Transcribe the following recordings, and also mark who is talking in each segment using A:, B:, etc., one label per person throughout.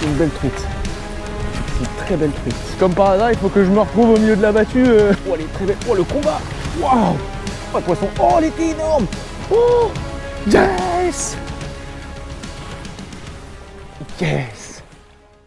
A: c'est une belle truite. C'est une très belle truite. Comme par hasard, il faut que je me retrouve au milieu de la battue. Oh, elle est très belle. Oh, le combat. Waouh. Oh, le poisson. Oh, elle était énorme. Oh, yes. Yes.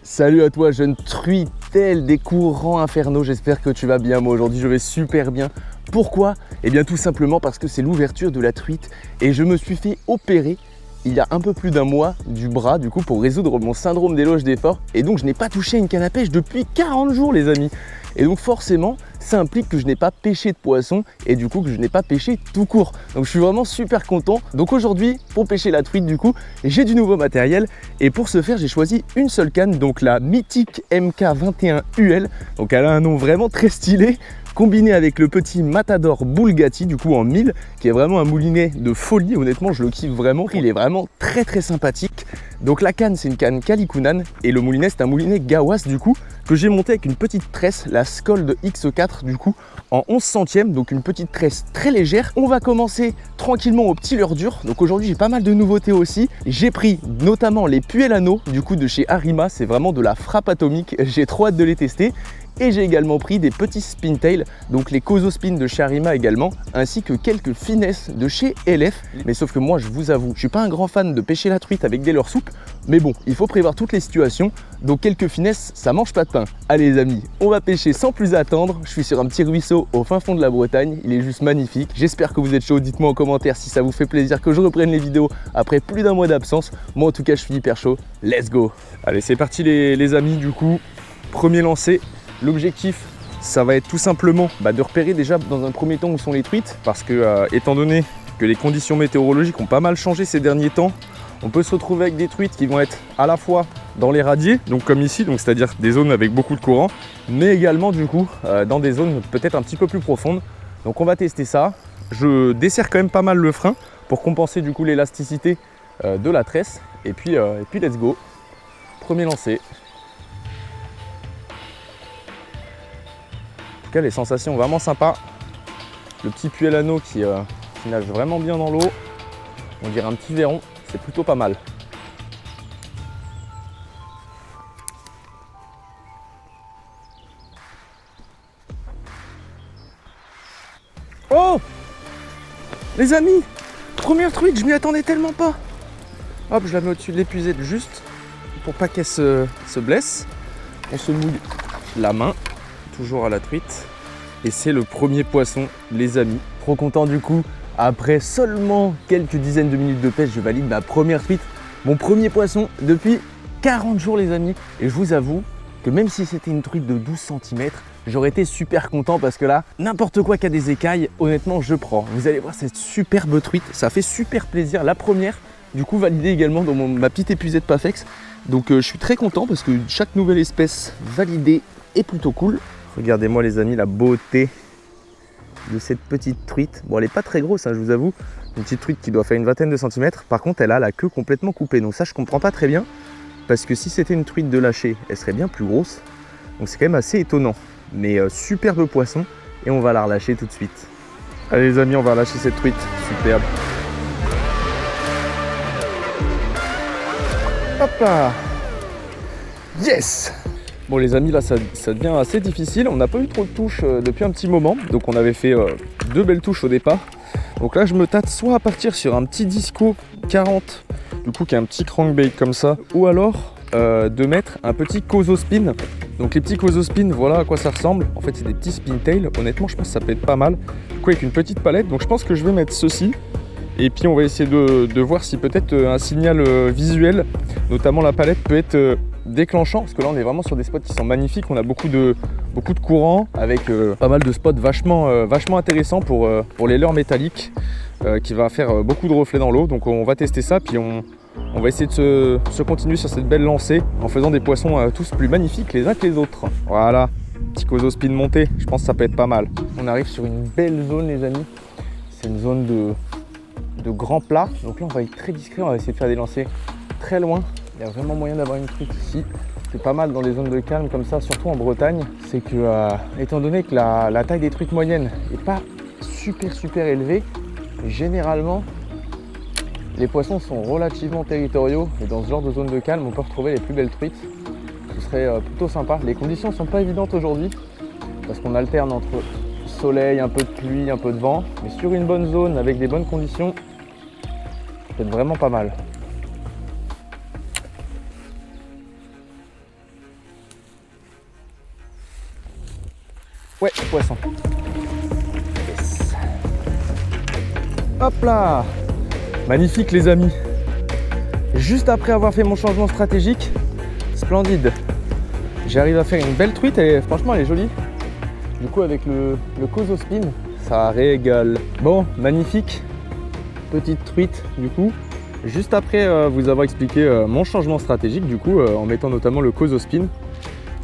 A: Salut à toi, jeune truitelle des courants infernaux. J'espère que tu vas bien. Moi, aujourd'hui, je vais super bien. Pourquoi? Eh bien, tout simplement parce que c'est l'ouverture de la truite et je me suis fait opérer il y a un peu plus d'un mois du bras, du coup, pour résoudre mon syndrome d'éloge d'effort. Et donc, je n'ai pas touché une canne à pêche depuis 40 jours, les amis. Et donc, forcément, ça implique que je n'ai pas pêché de poisson et du coup, que je n'ai pas pêché tout court. Donc, je suis vraiment super content. Donc, aujourd'hui, pour pêcher la truite, du coup, j'ai du nouveau matériel. Et pour ce faire, j'ai choisi une seule canne, donc la mythique MK21 UL. Donc, elle a un nom vraiment très stylé, combiné avec le petit Matador Bulgati, du coup en 1000, qui est vraiment un moulinet de folie. Honnêtement, je le kiffe vraiment. Il est vraiment très sympathique. Donc la canne, c'est une canne Kalikunan et le moulinet, c'est un moulinet Gawas, du coup, que j'ai monté avec une petite tresse, la Skold X4, du coup, en 11 centièmes, donc une petite tresse très légère. On va commencer tranquillement au petit leurre dur. Donc aujourd'hui, j'ai pas mal de nouveautés aussi. J'ai pris notamment les Puellano, du coup, de chez Arima. C'est vraiment de la frappe atomique. J'ai trop hâte de les tester. Et j'ai également pris des petits Spintail, donc les Kozo Spin de chez Arima également, ainsi que quelques finesses de chez LF. Mais sauf que moi, je vous avoue, je suis pas un grand fan de pêcher la truite avec des leurres souples, mais bon, il faut prévoir toutes les situations, donc quelques finesses, ça mange pas de pain. Allez les amis, on va pêcher sans plus attendre. Je suis sur un petit ruisseau au fin fond de la Bretagne, il est juste magnifique. J'espère que vous êtes chaud, dites-moi en commentaire si ça vous fait plaisir que je reprenne les vidéos après plus d'un mois d'absence. Moi en tout cas, je suis hyper chaud, let's go. Allez, c'est parti les amis, du coup, premier lancer. L'objectif, ça va être tout simplement de repérer déjà dans un premier temps où sont les truites, parce que étant donné que les conditions météorologiques ont pas mal changé ces derniers temps, on peut se retrouver avec des truites qui vont être à la fois dans les radiers, donc comme ici, donc c'est-à-dire des zones avec beaucoup de courant, mais également du coup dans des zones peut-être un petit peu plus profondes. Donc on va tester ça. Je desserre quand même pas mal le frein pour compenser du coup l'élasticité de la tresse, et puis let's go. Premier lancer. En tout cas, les sensations vraiment sympas. Le petit Puellano qui nage vraiment bien dans l'eau. On dirait un petit verron, c'est plutôt pas mal. Oh les amis, première truite, je m'y attendais tellement pas. Hop, je la mets au-dessus de l'épuisette juste pour pas qu'elle se blesse. On se mouille la main. Toujours à la truite, et c'est le premier poisson, les amis. Trop content du coup, après seulement quelques dizaines de minutes de pêche, je valide ma première truite, mon premier poisson depuis 40 jours les amis. Et je vous avoue que même si c'était une truite de 12 cm, j'aurais été super content parce que là, n'importe quoi qui a des écailles, honnêtement je prends. Vous allez voir cette superbe truite, ça fait super plaisir. La première, du coup validée également dans ma petite épuisette Pafex. Donc je suis très content parce que chaque nouvelle espèce validée est plutôt cool. Regardez-moi les amis, la beauté de cette petite truite. Bon, elle n'est pas très grosse, hein, je vous avoue. Une petite truite qui doit faire une vingtaine de centimètres. Par contre, elle a la queue complètement coupée. Donc ça, je comprends pas très bien. Parce que si c'était une truite de lâcher, elle serait bien plus grosse. Donc c'est quand même assez étonnant. Mais superbe poisson. Et on va la relâcher tout de suite. Allez les amis, on va relâcher cette truite. Superbe. Hop là. Yes! Bon les amis, là ça devient assez difficile. On n'a pas eu trop de touches depuis un petit moment. Donc on avait fait deux belles touches au départ. Donc là je me tâte soit à partir sur un petit disco 40, du coup qui a un petit crankbait comme ça, ou alors de mettre un petit Kozo Spin. Donc les petits Kozo Spin, voilà à quoi ça ressemble. En fait c'est des petits Spintail. Honnêtement je pense que ça peut être pas mal. Du coup avec une petite palette. Donc je pense que je vais mettre ceci. Et puis on va essayer de voir si peut-être un signal visuel, notamment la palette, peut être déclenchant, parce que là on est vraiment sur des spots qui sont magnifiques. On a beaucoup de courant avec pas mal de spots vachement intéressants pour les leurres métalliques qui va faire beaucoup de reflets dans l'eau. Donc on va tester ça, puis on va essayer de se continuer sur cette belle lancée en faisant des poissons tous plus magnifiques les uns que les autres. Voilà, petit Kozo Spin monté, je pense que ça peut être pas mal. On arrive sur une belle zone les amis, c'est une zone de grand plat. Donc là on va être très discret, on va essayer de faire des lancers très loin. Il y a vraiment moyen d'avoir une truite ici. C'est pas mal dans des zones de calme comme ça, surtout en Bretagne. C'est que étant donné que la taille des truites moyennes n'est pas super élevée, généralement les poissons sont relativement territoriaux et dans ce genre de zone de calme, on peut retrouver les plus belles truites. Ce serait plutôt sympa. Les conditions sont pas évidentes aujourd'hui parce qu'on alterne entre soleil, un peu de pluie, un peu de vent. Mais sur une bonne zone avec des bonnes conditions, c'est vraiment pas mal. Ouais, poisson. Yes. Hop là! Magnifique les amis. Juste après avoir fait mon changement stratégique, splendide. J'arrive à faire une belle truite et franchement elle est jolie. Du coup avec le Kozo Spin, ça régale. Bon, magnifique. Petite truite du coup. Juste après vous avoir expliqué mon changement stratégique du coup en mettant notamment le Kozo Spin.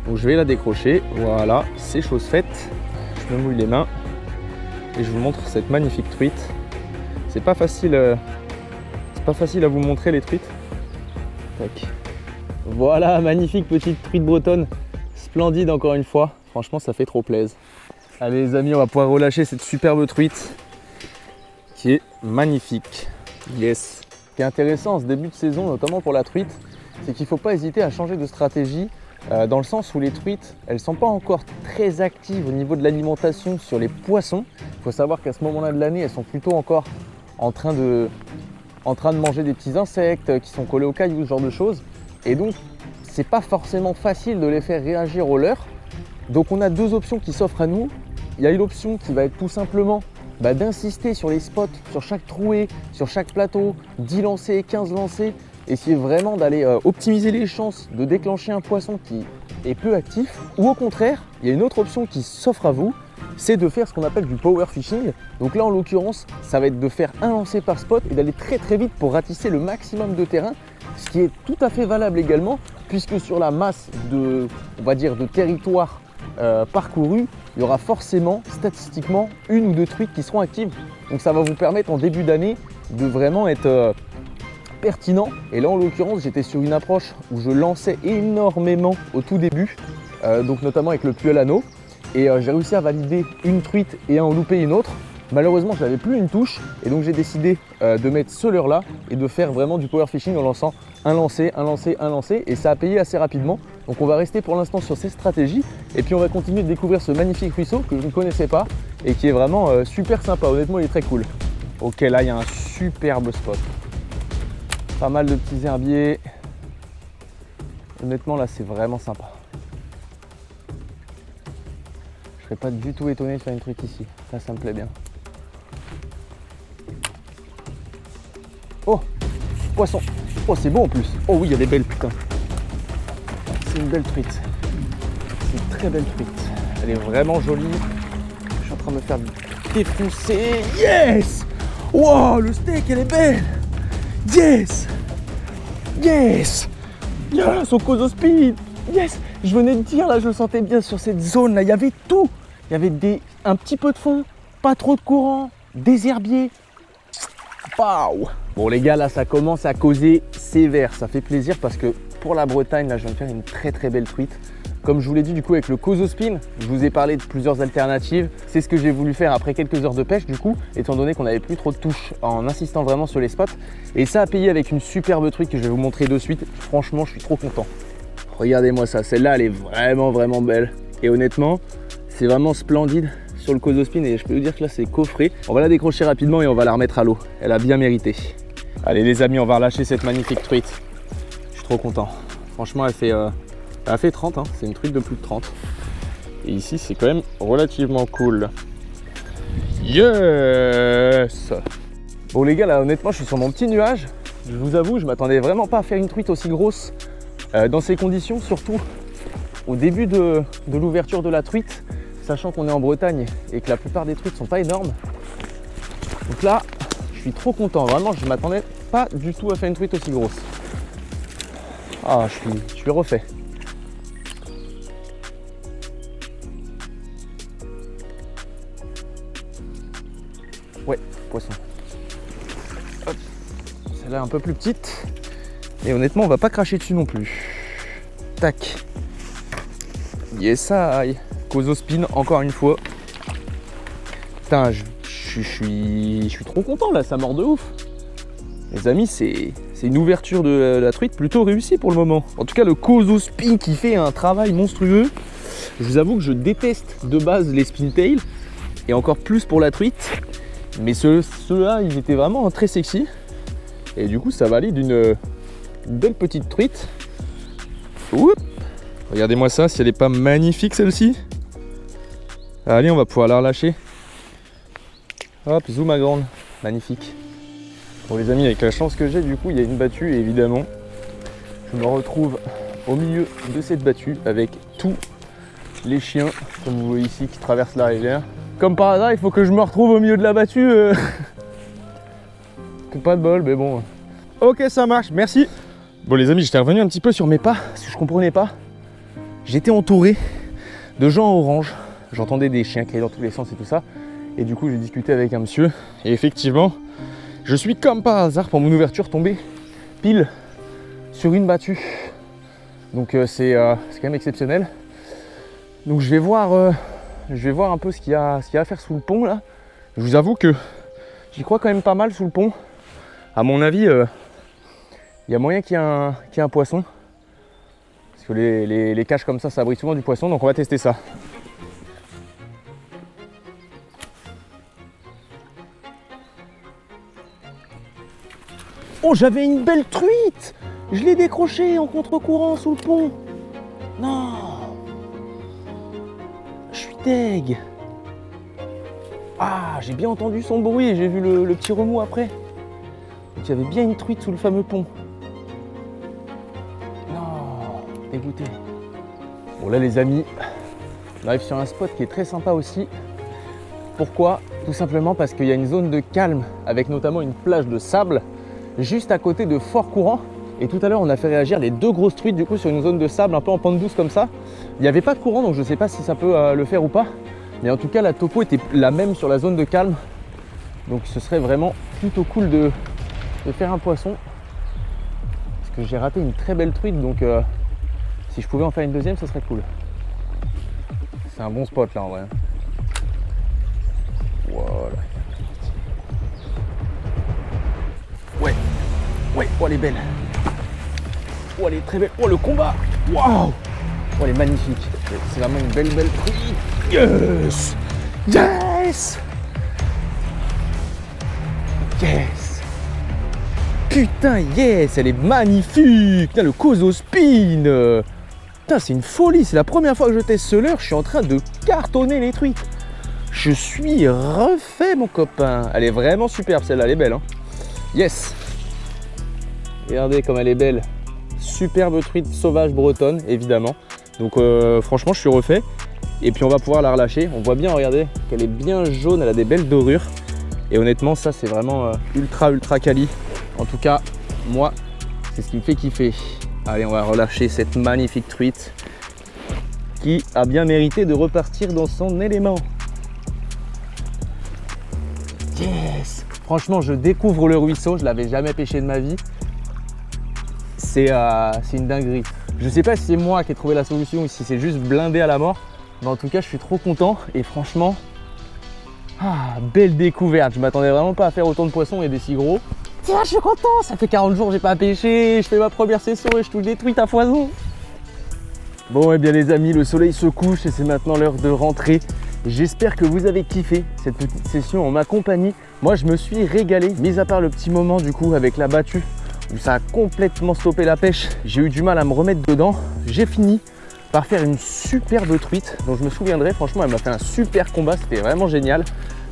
A: Donc je vais la décrocher, voilà, c'est chose faite. Je me mouille les mains et je vous montre cette magnifique truite. C'est pas facile à vous montrer les truites. Tac. Voilà, magnifique petite truite bretonne, splendide encore une fois. Franchement, ça fait trop plaisir. Allez les amis, on va pouvoir relâcher cette superbe truite qui est magnifique. Yes. Ce qui est intéressant en ce début de saison, notamment pour la truite, c'est qu'il ne faut pas hésiter à changer de stratégie. Dans le sens où les truites, elles ne sont pas encore très actives au niveau de l'alimentation sur les poissons. Il faut savoir qu'à ce moment-là de l'année, elles sont plutôt encore en train de manger des petits insectes qui sont collés aux cailloux, ce genre de choses. Et donc, c'est pas forcément facile de les faire réagir au leurre. Donc on a deux options qui s'offrent à nous. Il y a une option qui va être tout simplement d'insister sur les spots, sur chaque trouée, sur chaque plateau, 10 lancers, 15 lancers. Essayer vraiment d'aller optimiser les chances de déclencher un poisson qui est peu actif. Ou au contraire, il y a une autre option qui s'offre à vous, c'est de faire ce qu'on appelle du power fishing. Donc là en l'occurrence, ça va être de faire un lancer par spot et d'aller très très vite pour ratisser le maximum de terrain. Ce qui est tout à fait valable également, puisque sur la masse de, on va dire, de territoire parcouru, il y aura forcément statistiquement une ou deux truites qui seront actives. Donc ça va vous permettre en début d'année de vraiment être pertinent. Et là en l'occurrence j'étais sur une approche où je lançais énormément au tout début, donc notamment avec le puel anneau, et j'ai réussi à valider une truite et à en louper une autre. Malheureusement je n'avais plus une touche et donc j'ai décidé de mettre ce leurre là et de faire vraiment du power fishing en lançant un lancer, un lancer, un lancer, et ça a payé assez rapidement. Donc on va rester pour l'instant sur ces stratégies et puis on va continuer de découvrir ce magnifique ruisseau que je ne connaissais pas et qui est vraiment super sympa. Honnêtement il est très cool. Ok, là il y a un superbe spot. Pas mal de petits herbiers. Honnêtement là c'est vraiment sympa. Je serais pas du tout étonné de faire une truite ici. Là ça me plaît bien. Oh, poisson. Oh c'est beau en plus. Oh oui il y a des belles putain. C'est une belle truite. C'est une très belle truite. Elle est vraiment jolie. Je suis en train de me faire défoncer. Yes. Wow, le steak elle est belle. Yes! Yes! Yes! Au Kozo Spin! Yes! Je venais de dire, là, je le sentais bien sur cette zone, là, il y avait tout! Il y avait un petit peu de fond, pas trop de courant, des herbiers. Waouh! Bon, les gars, là, ça commence à causer sévère. Ça fait plaisir parce que pour la Bretagne, là, je viens de faire une très très belle truite. Comme je vous l'ai dit, du coup, avec le Kozo Spin, je vous ai parlé de plusieurs alternatives. C'est ce que j'ai voulu faire après quelques heures de pêche, du coup, étant donné qu'on n'avait plus trop de touches, en insistant vraiment sur les spots. Et ça a payé avec une superbe truite que je vais vous montrer de suite. Franchement, je suis trop content. Regardez-moi ça, celle-là, elle est vraiment, vraiment belle. Et honnêtement, c'est vraiment splendide sur le Kozo Spin. Et je peux vous dire que là, c'est coffré. On va la décrocher rapidement et on va la remettre à l'eau. Elle a bien mérité. Allez, les amis, on va relâcher cette magnifique truite. Je suis trop content. Franchement, elle fait 30, hein. C'est une truite de plus de 30. Et ici, c'est quand même relativement cool. Yes! Bon les gars, là honnêtement, je suis sur mon petit nuage. Je vous avoue, je m'attendais vraiment pas à faire une truite aussi grosse dans ces conditions, surtout au début de l'ouverture de la truite, sachant qu'on est en Bretagne et que la plupart des truites sont pas énormes. Donc là, je suis trop content. Vraiment, je m'attendais pas du tout à faire une truite aussi grosse. Ah, je suis refait. Ouais, poisson. Hop. Celle-là un peu plus petite. Et honnêtement, on va pas cracher dessus non plus. Tac. Yes, aïe. Kozo Spin, encore une fois. Putain, je suis trop content là, ça mord de ouf. Les amis, c'est une ouverture de la truite plutôt réussie pour le moment. En tout cas, le Kozo Spin qui fait un travail monstrueux. Je vous avoue que je déteste de base les spintails et encore plus pour la truite. Mais ceux-là, ils étaient vraiment très sexy. Et du coup, ça valide une belle petite truite. Oups. Regardez-moi ça, si elle n'est pas magnifique celle-ci. Allez, on va pouvoir la relâcher. Hop, zoom à grande. Magnifique. Bon les amis, avec la chance que j'ai, du coup, il y a une battue et évidemment, je me retrouve au milieu de cette battue avec tous les chiens, comme vous voyez ici, qui traversent la rivière. Comme par hasard, il faut que je me retrouve au milieu de la battue. Pas de bol, mais bon. Ok, ça marche, merci. Bon les amis, j'étais revenu un petit peu sur mes pas, parce que je comprenais pas. J'étais entouré de gens en orange. J'entendais des chiens crier dans tous les sens et tout ça. Et du coup, j'ai discuté avec un monsieur. Et effectivement, je suis comme par hasard pour mon ouverture tombé pile sur une battue. Donc c'est quand même exceptionnel. Donc je vais voir un peu ce qu'il y a à faire sous le pont là. Je vous avoue que j'y crois quand même pas mal sous le pont. À mon avis, il y a moyen qu'il y ait un poisson. Parce que les cages comme ça abrite souvent du poisson. Donc on va tester ça. Oh, j'avais une belle truite! Je l'ai décrochée en contre-courant sous le pont. Non! Je suis deg. Ah, j'ai bien entendu son bruit et j'ai vu le petit remous après. Donc il y avait bien une truite sous le fameux pont. Non, dégoûté. Bon là les amis, on arrive sur un spot qui est très sympa aussi. Pourquoi? Tout simplement parce qu'il y a une zone de calme avec notamment une plage de sable juste à côté de fort courant. Et tout à l'heure on a fait réagir les deux grosses truites du coup sur une zone de sable un peu en pente douce comme ça. Il n'y avait pas de courant donc je ne sais pas si ça peut le faire ou pas. Mais en tout cas la topo était la même sur la zone de calme. Donc ce serait vraiment plutôt cool de faire un poisson. Parce que j'ai raté une très belle truite donc si je pouvais en faire une deuxième ce serait cool. C'est un bon spot là en vrai. Voilà. Ouais, oh elle est belle. Oh elle est très belle. Oh le combat. Waouh. Oh elle est magnifique. C'est vraiment une belle truite. Yes. Yes. Yes. Putain yes, elle est magnifique. Putain le Kozo Spin. Putain c'est une folie. C'est la première fois que je teste ce leurre. Je suis en train de cartonner les truites. Je suis refait mon copain. Elle est vraiment superbe celle-là, elle est belle hein. Yes. Regardez comme elle est belle. Superbe truite sauvage bretonne évidemment. Donc franchement je suis refait. Et puis on va pouvoir la relâcher. On voit bien, regardez, qu'elle est bien jaune, elle a des belles dorures. Et honnêtement ça c'est vraiment ultra quali. En tout cas moi c'est ce qui me fait kiffer. Allez on va relâcher cette magnifique truite qui a bien mérité de repartir dans son élément. Yes. Franchement je découvre le ruisseau, je l'avais jamais pêché de ma vie. C'est une dinguerie. Je sais pas si c'est moi qui ai trouvé la solution ou si c'est juste blindé à la mort. Mais en tout cas je suis trop content et franchement, belle découverte. Je m'attendais vraiment pas à faire autant de poissons et des si gros. Tiens je suis content, ça fait 40 jours que j'ai pas pêché, je fais ma première session et je touche des truites à foison. Bon et bien les amis, le soleil se couche et c'est maintenant l'heure de rentrer. J'espère que vous avez kiffé cette petite session en ma compagnie. Moi je me suis régalé, mis à part le petit moment du coup avec la battue où ça a complètement stoppé la pêche. J'ai eu du mal à me remettre dedans. J'ai fini par faire une superbe truite dont je me souviendrai. Franchement elle m'a fait un super combat, c'était vraiment génial.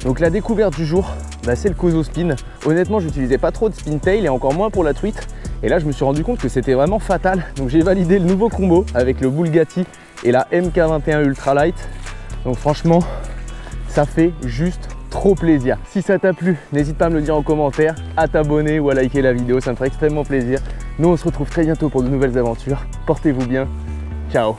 A: Donc la découverte du jour, c'est le Kozo Spin. Honnêtement je n'utilisais pas trop de spin tail et encore moins pour la truite. Et là je me suis rendu compte que c'était vraiment fatal. Donc j'ai validé le nouveau combo avec le Bugatti et la MK21 Ultralight. Donc franchement ça fait juste trop plaisir. Si ça t'a plu, n'hésite pas à me le dire en commentaire, à t'abonner ou à liker la vidéo, ça me ferait extrêmement plaisir. Nous on se retrouve très bientôt pour de nouvelles aventures. Portez-vous bien, ciao.